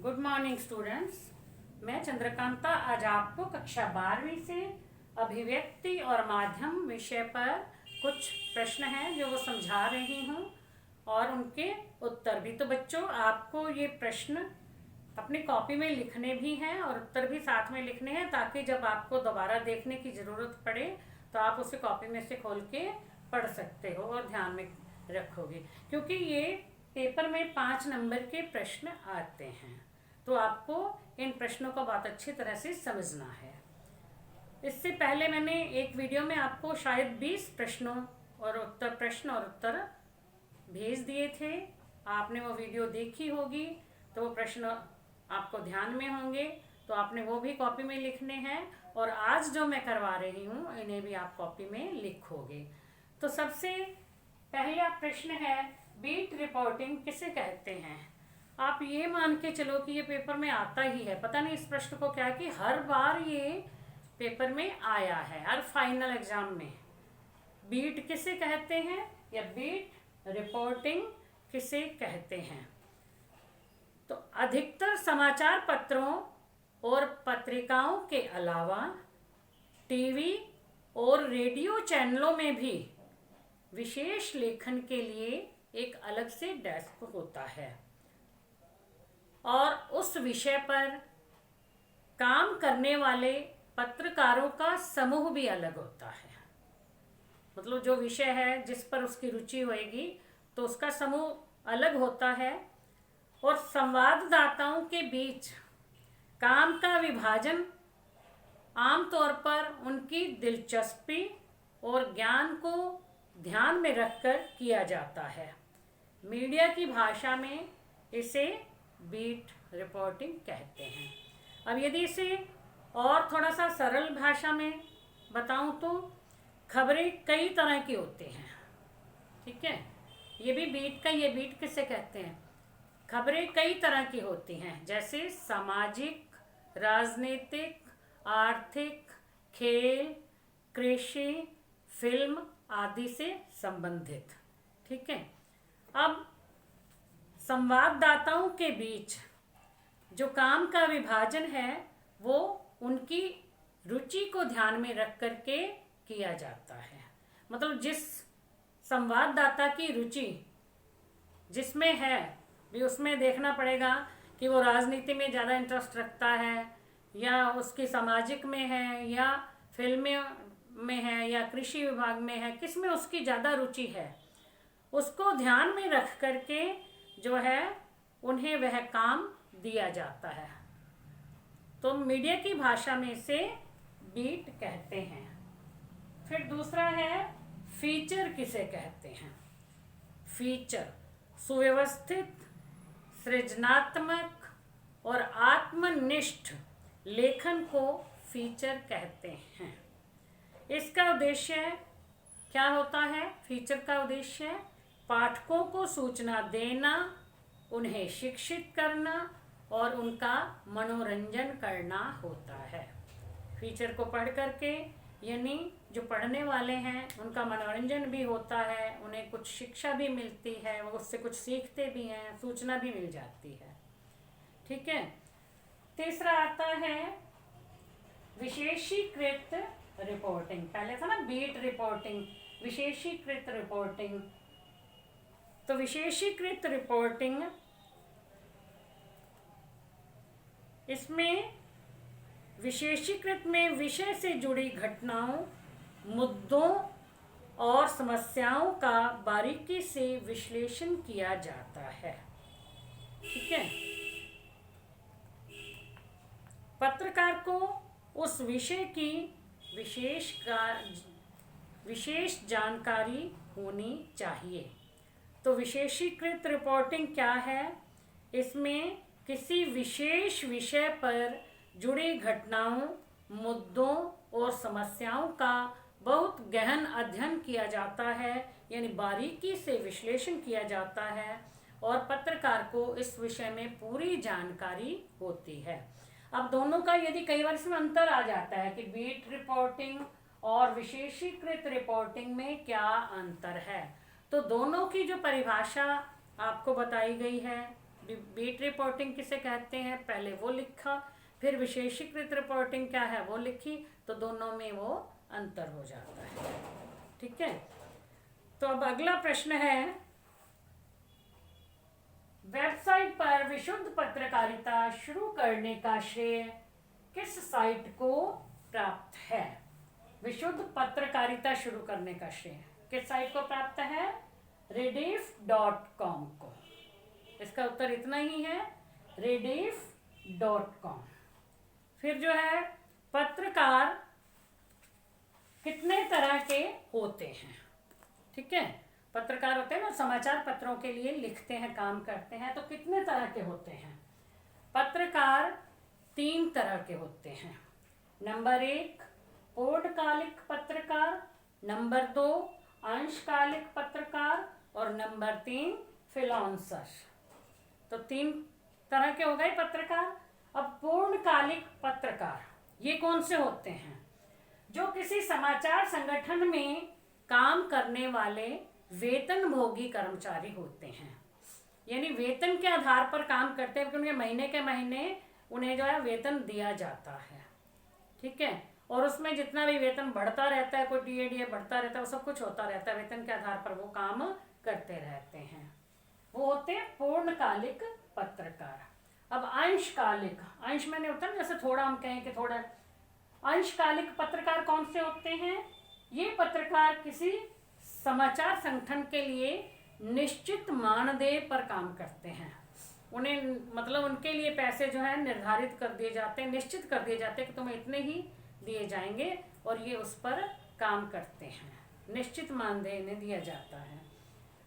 Good morning students. मैं चंद्रकांता आज आपको कक्षा 12वीं से अभिव्यक्ति और माध्यम विषय पर कुछ प्रश्न हैं जो वो समझा रही हूँ और उनके उत्तर भी। तो बच्चों, आपको ये प्रश्न अपनी कॉपी में लिखने भी हैं और उत्तर भी साथ में लिखने हैं, ताकि जब आपको दोबारा देखने की ज़रूरत पड़े तो आप उसे कॉपी में से खोल के पढ़ सकते हो और ध्यान में रखोगे, क्योंकि ये पेपर में 5 नंबर के प्रश्न आते हैं। तो आपको इन प्रश्नों को बहुत अच्छी तरह से समझना है। इससे पहले मैंने एक वीडियो में आपको शायद 20 प्रश्न और उत्तर भेज दिए थे। आपने वो वीडियो देखी होगी, तो वो प्रश्न आपको ध्यान में होंगे, तो आपने वो भी कॉपी में लिखने हैं और आज जो मैं करवा रही हूँ इन्हें भी आप कॉपी में लिखोगे। तो सबसे पहला प्रश्न है, बीट रिपोर्टिंग किसे कहते हैं? आप ये मान के चलो कि ये पेपर में आता ही है। पता नहीं इस प्रश्न को क्या कि हर बार ये पेपर में आया है, हर फाइनल एग्जाम में। बीट किसे कहते हैं या बीट रिपोर्टिंग किसे कहते हैं? तो अधिकतर समाचार पत्रों और पत्रिकाओं के अलावा टीवी और रेडियो चैनलों में भी विशेष लेखन के लिए एक अलग से डेस्क होता है और उस विषय पर काम करने वाले पत्रकारों का समूह भी अलग होता है। मतलब जो विषय है जिस पर उसकी रुचि होएगी तो उसका समूह अलग होता है और संवाददाताओं के बीच काम का विभाजन आमतौर पर उनकी दिलचस्पी और ज्ञान को ध्यान में रखकर किया जाता है। मीडिया की भाषा में इसे बीट रिपोर्टिंग कहते हैं। अब यदि इसे और थोड़ा सा सरल भाषा में बताऊं तो खबरें कई तरह की होती हैं, ठीक है। ये भी बीट किसे कहते हैं? खबरें कई तरह की होती हैं, जैसे सामाजिक, राजनीतिक, आर्थिक, खेल, कृषि, फिल्म आदि से संबंधित, ठीक है। अब संवाददाताओं के बीच जो काम का विभाजन है वो उनकी रुचि को ध्यान में रख करके किया जाता है। मतलब जिस संवाददाता की रुचि जिसमें है भी उसमें देखना पड़ेगा कि वो राजनीति में ज़्यादा इंटरेस्ट रखता है या उसकी सामाजिक में है या फिल्म में है या कृषि विभाग में है, किस में उसकी ज़्यादा रुचि है, उसको ध्यान में रख करके जो है उन्हें वह काम दिया जाता है। तो मीडिया की भाषा में इसे बीट कहते हैं। फिर दूसरा है, फीचर किसे कहते हैं? फीचर सुव्यवस्थित, सृजनात्मक और आत्मनिष्ठ लेखन को फीचर कहते हैं। इसका उद्देश्य क्या होता है? फीचर का उद्देश्य पाठकों को सूचना देना, उन्हें शिक्षित करना और उनका मनोरंजन करना होता है। फीचर को पढ़ करके यानी जो पढ़ने वाले हैं उनका मनोरंजन भी होता है, उन्हें कुछ शिक्षा भी मिलती है, वो उससे कुछ सीखते भी हैं, सूचना भी मिल जाती है, ठीक है। तीसरा आता है विशेषीकृत रिपोर्टिंग। पहले था ना बीट रिपोर्टिंग, विशेषीकृत रिपोर्टिंग। तो विशेषीकृत रिपोर्टिंग, इसमें विशेषीकृत में विषय से जुड़ी घटनाओं, मुद्दों और समस्याओं का बारीकी से विश्लेषण किया जाता है, ठीक है। पत्रकार को उस विषय की विशेष जानकारी होनी चाहिए। तो विशेषीकृत रिपोर्टिंग क्या है? इसमें किसी विशेष विषय पर जुड़ी घटनाओं, मुद्दों और समस्याओं का बहुत गहन अध्ययन किया जाता है, यानी बारीकी से विश्लेषण किया जाता है और पत्रकार को इस विषय में पूरी जानकारी होती है। अब दोनों का यदि कई बार इसमें अंतर आ जाता है कि बीट रिपोर्टिंग और विशेषीकृत रिपोर्टिंग में क्या अंतर है, तो दोनों की जो परिभाषा आपको बताई गई है बीट रिपोर्टिंग किसे कहते हैं पहले वो लिखा, फिर विशेषीकृत रिपोर्टिंग क्या है वो लिखी, तो दोनों में वो अंतर हो जाता है। ठीक है, तो अब अगला प्रश्न है, वेबसाइट पर विशुद्ध पत्रकारिता शुरू करने का श्रेय किस साइट को प्राप्त है? विशुद्ध पत्रकारिता शुरू करने का श्रेय किस साइट को प्राप्त है? rediff.com को। इसका उत्तर इतना ही है, rediff.com। फिर जो है, पत्रकार कितने तरह के होते हैं? ठीक है, पत्रकार होते हैं ना, समाचार पत्रों के लिए लिखते हैं, काम करते हैं, तो कितने तरह के होते हैं? पत्रकार 3 तरह के होते हैं। नंबर 1 पूर्णकालिक पत्रकार, नंबर 2 अंशकालिक पत्रकार और नंबर 3 फ्रीलांसर। तो 3 तरह के हो गए पत्रकार। अब पूर्णकालिक पत्रकार ये कौन से होते हैं? जो किसी समाचार संगठन में काम करने वाले वेतनभोगी कर्मचारी होते हैं, यानी वेतन के आधार पर काम करते हैं, क्योंकि महीने के महीने उन्हें जो है वेतन दिया जाता है। ठीक है, और उसमें जितना भी वेतन बढ़ता रहता है, कोई टीए बढ़ता रहता है, वो सब कुछ होता रहता है, वेतन के आधार पर वो काम करते रहते हैं, वो होते हैं पूर्णकालिक पत्रकार। अब अंशकालिक, अंश मैंने होता है ना, जैसे थोड़ा हम कहें कि थोड़ा, अंशकालिक पत्रकार कौन से होते हैं? ये पत्रकार किसी समाचार संगठन के लिए निश्चित मानदेय पर काम करते हैं। उन्हें मतलब उनके लिए पैसे जो है निर्धारित कर दिए जाते हैं, निश्चित कर दिए जाते हैं कि तुम्हें इतने ही दिए जाएंगे, और ये उस पर काम करते हैं, निश्चित मानदेय इन्हें दिया जाता है।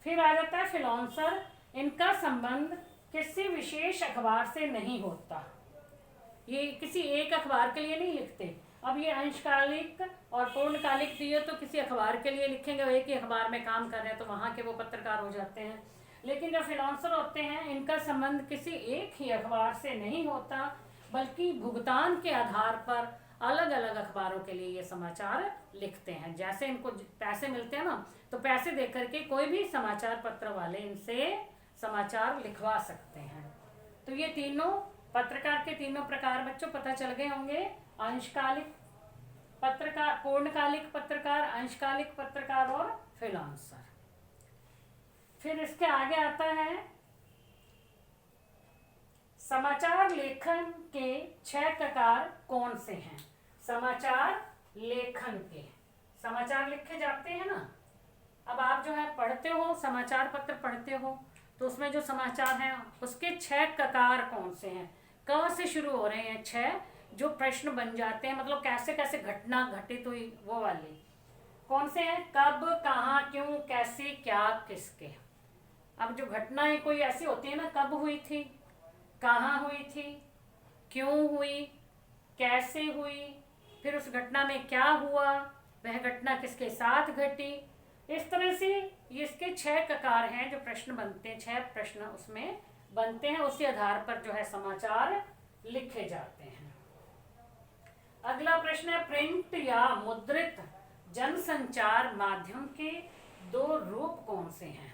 फिर आ जाता है फ्रीलांसर। इनका संबंध किसी विशेष अखबार से नहीं होता, ये किसी एक अखबार के लिए नहीं लिखते। अब ये अंशकालिक और पूर्णकालिक दिए तो किसी अखबार के लिए लिखेंगे, एक ही अखबार में काम कर रहे हैं तो वहाँ के वो पत्रकार हो जाते हैं। लेकिन जो फ्रीलांसर होते हैं, इनका संबंध किसी एक ही अखबार से नहीं होता, बल्कि भुगतान के आधार पर अलग अलग अखबारों के लिए ये समाचार लिखते हैं। जैसे इनको पैसे मिलते हैं ना, तो पैसे देकर के कोई भी समाचार पत्र वाले इनसे समाचार लिखवा सकते हैं। तो ये तीनों पत्रकार के तीनों प्रकार बच्चों पता चल गए होंगे, अंशकालिक पत्रकार, पूर्णकालिक पत्रकार, अंशकालिक पत्रकार और फ्रीलांसर। फिर इसके आगे आता है समाचार लेखन के 6 प्रकार कौन से हैं? समाचार लेखन के, समाचार लिखे जाते हैं ना, अब आप जो है पढ़ते हो, समाचार पत्र पढ़ते हो, तो उसमें जो समाचार हैं उसके 6 प्रकार कौन से हैं? कहाँ से शुरू हो रहे हैं? 6 जो प्रश्न बन जाते हैं, मतलब कैसे कैसे घटना घटित हुई, वो वाले कौन से हैं? कब, कहाँ, क्यों, कैसे, क्या, किसके। अब जो घटनाएं कोई ऐसी होती है ना, कब हुई थी, कहाँ हुई थी, क्यों हुई, कैसे हुई, फिर उस घटना में क्या हुआ, वह घटना किसके साथ घटी, इस तरह से इसके 6 प्रकार हैं जो प्रश्न बनते हैं, 6 प्रश्न उसमें बनते हैं, उसी आधार पर जो है समाचार लिखे जाते हैं। अगला प्रश्न है, प्रिंट या मुद्रित जनसंचार माध्यम के 2 रूप कौन से हैं?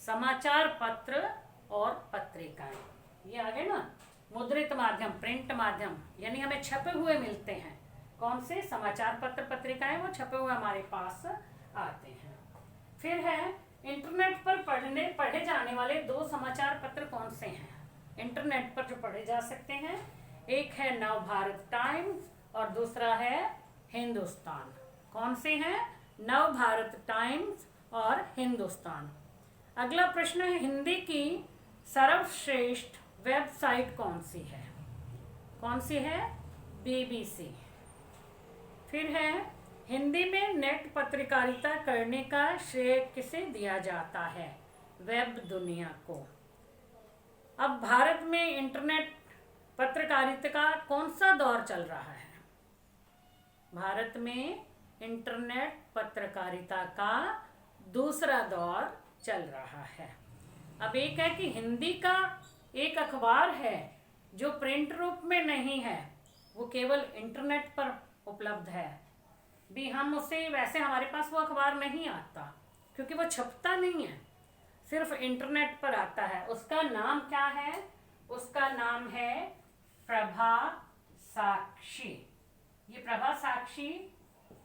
समाचार पत्र और पत्रिकाएं। ये आ गए ना, मुद्रित माध्यम, प्रिंट माध्यम, यानी हमें छपे हुए मिलते हैं। कौन से? समाचार पत्र पत्रिकाएं, वो छपे हुए हमारे पास आते हैं। फिर है इंटरनेट पर पढ़े जाने वाले 2 समाचार पत्र कौन से हैं? इंटरनेट पर जो पढ़े जा सकते हैं, एक है नव भारत टाइम्स और दूसरा है हिंदुस्तान। कौन से हैं? नव भारत टाइम्स और हिंदुस्तान। अगला प्रश्न है, हिंदी की सर्वश्रेष्ठ वेबसाइट कौन सी है? कौन सी है? BBC। फिर है, हिंदी में नेट पत्रकारिता करने का श्रेय किसे दिया जाता है? वेब दुनिया को। अब भारत में इंटरनेट पत्रकारिता का कौन सा दौर चल रहा है? भारत में इंटरनेट पत्रकारिता का दूसरा दौर चल रहा है। अब एक है कि हिंदी का एक अखबार है जो प्रिंट रूप में नहीं है, वो केवल इंटरनेट पर उपलब्ध है। भी हम उसे, वैसे हमारे पास वो अखबार नहीं आता क्योंकि वो छपता नहीं है। सिर्फ इंटरनेट पर आता है, उसका नाम क्या है? उसका नाम है प्रभा साक्षी। ये प्रभा साक्षी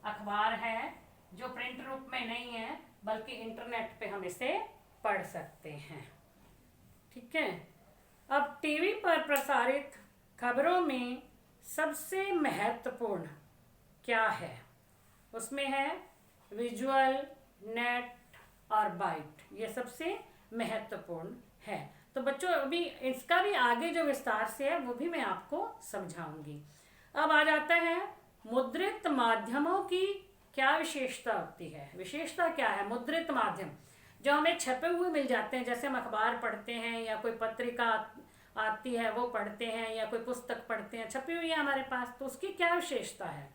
अखबार है जो प्रिंट रूप में नहीं है बल्कि इंटरनेट पे हम इसे पढ़ सकते हैं। ठीक है। अब टीवी पर प्रसारित खबरों में सबसे महत्वपूर्ण क्या है? उसमें है विजुअल, नेट और बाइट, ये सबसे महत्वपूर्ण है। तो बच्चों अभी इसका भी आगे जो विस्तार से है वो भी मैं आपको समझाऊंगी। अब आ जाता है मुद्रित माध्यमों की क्या विशेषता होती है। विशेषता क्या है? मुद्रित माध्यम जो हमें छपे हुए मिल जाते हैं, जैसे हम अखबार पढ़ते हैं या कोई पत्रिका आती है वो पढ़ते हैं या कोई पुस्तक पढ़ते हैं, छपी हुई है हमारे पास, तो उसकी क्या विशेषता है?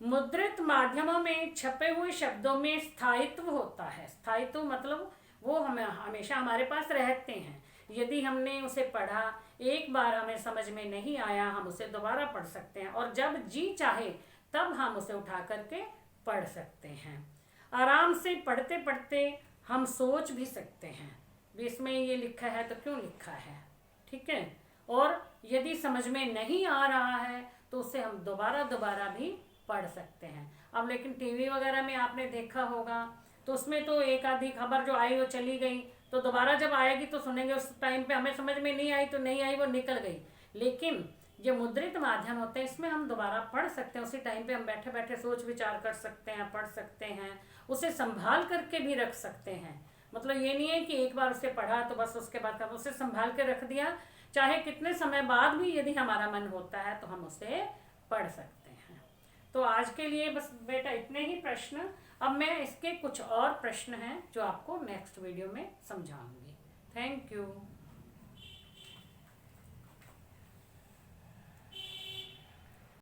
मुद्रित माध्यमों में छपे हुए शब्दों में स्थायित्व होता है। स्थायित्व मतलब वो हमें हमेशा हमारे पास रहते हैं। यदि हमने उसे पढ़ा, एक बार हमें समझ में नहीं आया, हम उसे दोबारा पढ़ सकते हैं और जब जी चाहे तब हम उसे उठा करके पढ़ सकते हैं। आराम से पढ़ते पढ़ते हम सोच भी सकते हैं, इसमें ये लिखा है तो क्यों लिखा है, ठीक है। और यदि समझ में नहीं आ रहा है तो उसे हम दोबारा दोबारा भी पढ़ सकते हैं। अब लेकिन टीवी वगैरह में आपने देखा होगा तो उसमें तो एक आधी खबर जो आई वो चली गई, तो दोबारा जब आएगी तो सुनेंगे, उस टाइम पे हमें समझ में नहीं आई तो नहीं आई, वो निकल गई। लेकिन जो मुद्रित माध्यम होते हैं इसमें हम दोबारा पढ़ सकते हैं, उसी टाइम पे हम बैठे बैठे सोच विचार कर सकते हैं, पढ़ सकते हैं, उसे संभाल करके भी रख सकते हैं। मतलब ये नहीं है कि एक बार उसे पढ़ा तो बस उसके बाद हम उसे संभाल के रख दिया, चाहे कितने समय बाद भी यदि हमारा मन होता है तो हम उसे पढ़ सकते हैं। तो आज के लिए बस बेटा इतने ही प्रश्न। अब मैं इसके कुछ और प्रश्न हैं जो आपको नेक्स्ट वीडियो में समझाऊंगी। Thank you.